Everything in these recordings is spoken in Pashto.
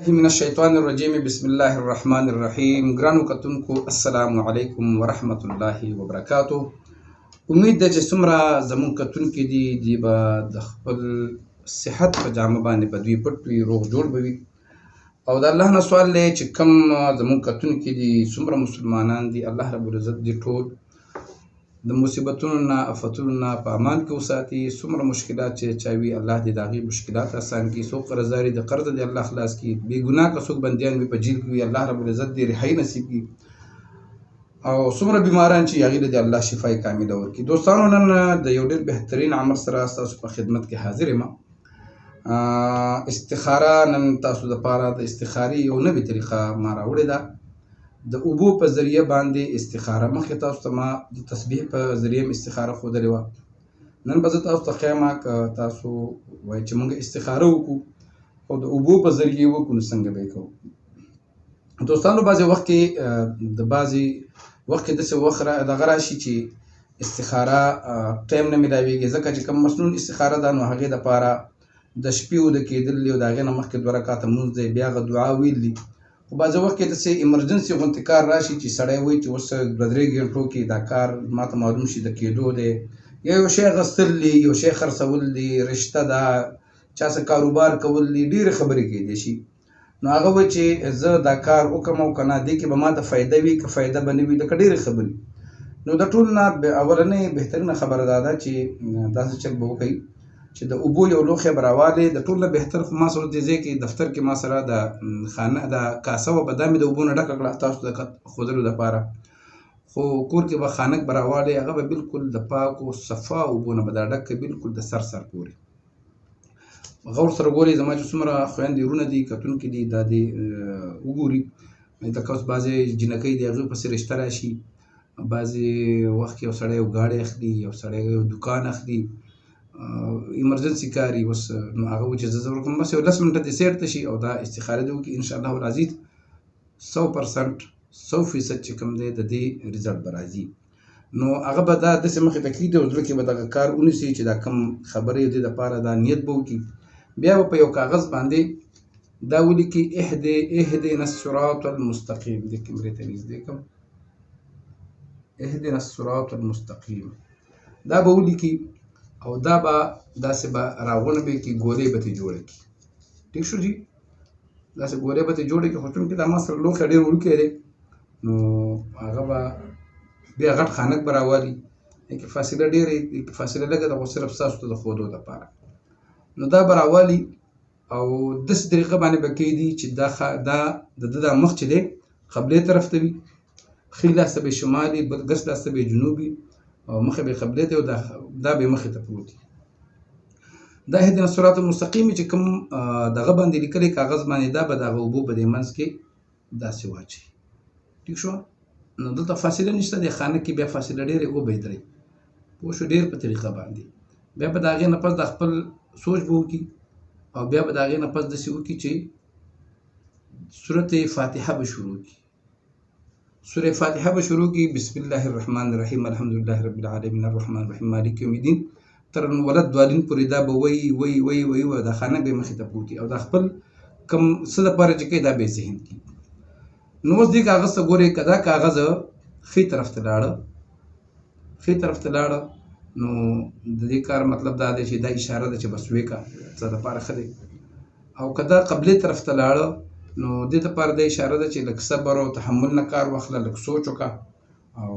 من الشیطان الرجیم بسم الله الرحمن الرحیم. ګرانو کتونکو السلام علیکم ورحمت الله وبرکاتو. امید ده چې څومره زموږ کتونکي دي به د خپل صحت په جامه باندې به دوی پټ وي، روغ جوړ به وي. او د الله نه سوال دی چې کوم زموږ کتونکي دي، څومره مسلمانان دي، الله رب العزت دي ټول د مصیبتونو نه آفتونو نه په امان کې وساتي. څومره مشکلات چې چاوي الله دې د هغې مشکلات اسان کړي. څوک قرضداري د قرض دې الله خلاص کړي. بې ګناه که څوک بندیان وي په جیل کې وي، الله رب العزت دې رهایي نصیب کړي. او څومره بیماران چې هغې ته دې الله شفای کامله ورکړي. دوستانو، نن د یو ډېر بهترین عمل سره ستاسو په خدمت کې حاضر یم. استخاره نن تاسو دپاره د استخارې یو نوې طریقه ما راوړې ده. د اوبو په ذریعه باندې استخاره. مخکې تاسو ته ما د تسبیح په ذریعه استخاره ښودلې وه. نن به زه تاسو ته ښیم که تاسو وایئ چې موږ استخاره وکړو او د اوبو په ذریعه یې وکړو نو څنګه به یې کوو. دوستانو، بعضې وخت کې داسې وخت دغه راشي چې استخاره ټایم نه میلاویږي، ځکه چې کوم مسنون استخاره ده نو هغې دپاره د شپې اوده کېدل دي او د هغې نه مخکې 2 رکعته لمونځ دی، بیا هغه دعا ویل دي. خو بعضې وخت کې داسې ایمرجنسي غوندې کار راشي چې سړی وایي چې اوس 2-3 ګنټو کې دا کار ماته معلوم شي د کېدو دی، یا یو شی غوښتل دي، یو شی خرڅول دي، رشته ده، چا څه کاروبار کول دي، ډېرې خبرې کېدی شي. نو هغه وایي چې زه دا کار وکړم او که نه دې کې به ماته فایده وي که فایده به نه وي، لکه ډېرې خبرې. نو د ټول نه اولنۍ بهترینه خبره دا ده چې داسې چل به وکړئ چې د اوبو یو لوښی به راوالې. د ټول نه بهتر خو ما سره دې ځای کې دفتر کې ما سره د خانه د کاسه وه، به دا مې د اوبو نه ډکه کړه تاسو د ښودلو دپاره. خو کور کې به خانک به راوالې، هغه به بالکل د پاکو صفا اوبو نه به دا ډک کړئ، بالکل د سر پورې. غور سره ګورئ، زما چې څومره خویندې وروڼه دي، کتونکي دي، دا دې وګوري. لکه اوس بعضې جینکۍ دي هغې پسې رشته راشي، بعضې وخت کې یو سړی یو ګاډی اخلي، یو سړی یو دوکان اخلي، ایمرجنسي کاري اوس. نو هغه وایي چې زه ورکوم، بس یو 10 منټه دې سیر ته شي او دا استخاره دې وکړي، انشاءالله العزیز 100% 100% چې کوم دی د دې رزلټ به راځي. نو هغه به دا داسې مخې ته کېږدي او زړه کې به دغه کار ونیسي چې دا کوم خبرې دې دپاره دا نیت به وکړي. بیا به په یو کاغذ باندې دا ولیکي اهدنا الصراط المستقیم. دې کیمرې ته نږدې کړم، اهدنا الصراط المستقیم دا به ولیکي او دا به داسې به راغونه به کړي، ګولۍ به ترې جوړه کړي. ټیک شو جي، داسې ګولۍ به ترې جوړه کړي. خو چونکې دا ما سره لوښی ډېر وړوکی دی نو هغه به بیا غټ خانک به راوالي، کې فاصله ډېره فاصله لږه ده، خو صرف ستاسو ته د ښودو دپاره. نو دا به راوالي او داسې طریقه باندې به کېږدي چې دا د ده دا مخ چې دی قبلې طرف ته وي، ښي لاس ته به یې شمالي، ګس لاس ته به یې جنوبي او مخې به یې قبلې ته او دا به یې مخې ته پروت وي. دا اهدنا الصراط المستقیم چې کوم دغه باندې لیکلی کاغذ باندې، دا به د هغه اوبو په دې منځ کې داسې واچوي. ټیک شوه. نو دلته فاصله نشته، د خانه کې بیا فاصله ډېرې وبهدرئ، پوه شو، ډېر په طریقه باندې. بیا به د هغې نه پس د خپل سوچ به وکړي او بیا به د هغې نه پس داسې وکړي چې سورت فاتحه به شروع کړي. سوره فاتحه به شروع کړي، بسم الله الرحمن الرحیم الحمدلله رب العالمین الرحمن الرحیم مالک یوم الدین تر ولد دوالین پورې دا به وایي او دا خانه به یې مخې ته پروت وي او دا خپل کوم څه دپاره چې کوي دا به یې ذهن کړي. نو اوس دې کاغذ ته ګورئ، که دا کاغذ ښي طرف ته لاړه نو د دې کار مطلب دا دی چې دا اشاره ده چې بس ویکه څه دپاره ښه دی. او که دا قبلې طرف ته لاړه نو دې دپاره دا اشاره ده چې لږ صبر او تحمل نه کار واخله، لږ سوچ وکړه او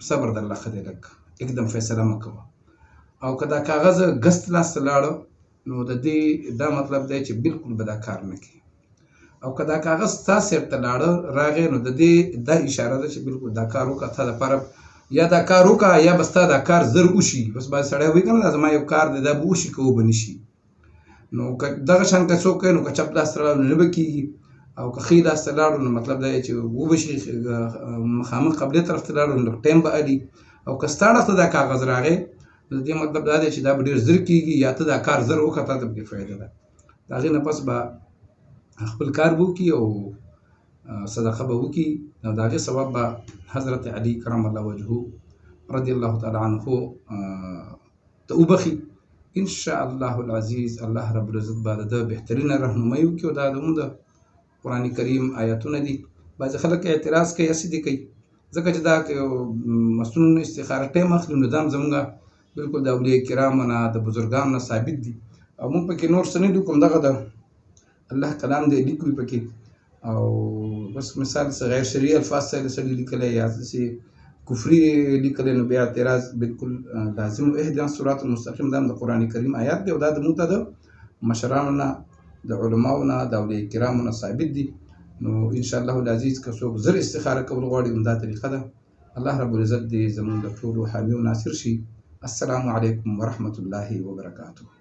صبر درله ښه دی، لږ एकदम فیصله مه کوه. او که دا کاغذ ګست لاس ته لاړه نو د دې دا مطلب دی چې بالکل به دا کار نه کوي. او که دا کاغذ ستا سیر ته لاړه راغی نو د دې دا اشاره ده چې بالکل دا کار وکړه، تا دپاره یا دا کار وکړه یا به ستا دا کار زر وشي. بس باید سړی وایي که نه دا زما یو کار دی دا به وشي که وبه نه شي. نو که دغه شان که څوک کوي نو که چپ لاس ته لاړو نو نه به کېږي، او که ښي لاس ته لاړو نو مطلب دا دی چې وبه شي، مخامخ قبلې طرف ته لاړو نو لږ ټایم به الي. او که ستا اړخ ته دا کاغذ راغی نو د دې مطلب دا دی چې دا به ډېر زر کېږي یا ته دا کار زر وکړه، تا ته پکې فایده ده. د هغې نه پس به خپل کار به وکړي او صدقه به وکړي او د هغې ثواب به حضرت علي کرم الله وجهه رضی الله تعالی عنه ته وبخي. ان شاء الله العزیز الله رب العزت به د بهترینه رهنمایي وکړي او دا د قرآن کریم آیاتونه دي. بعض خلک اعتراض کوي هسې دي کوي ځکه چې دا مسنون استخاره ټایم اخلي نو دا هم زموږ بالکل د اولیاء کرامو نه د بزرګانو نه ثابت دي او موږ پکې نور څه نه لیکو، همدغه د الله کلام دی لیکو پکې او بس مثال څه غیر شرعي الفاظ سړي لیکلی یا داسې کفري لیکلی نو بیا اعتراض بالکل لازم. اهدنا الصراط المستقیم دا هم د قرآن کریم آیات دی او دا موږ ته د مشرانو نه د علماو نه د اولیاء کرامو نه ثابت دي. نو ان شاء الله العزیز که څوک زر استخاره کول غواړي همدا طریقه ده. الله رب العزت دې زموږ د ټولو حامي او ناصر شي. السلام علیکم ورحمة الله وبرکاته.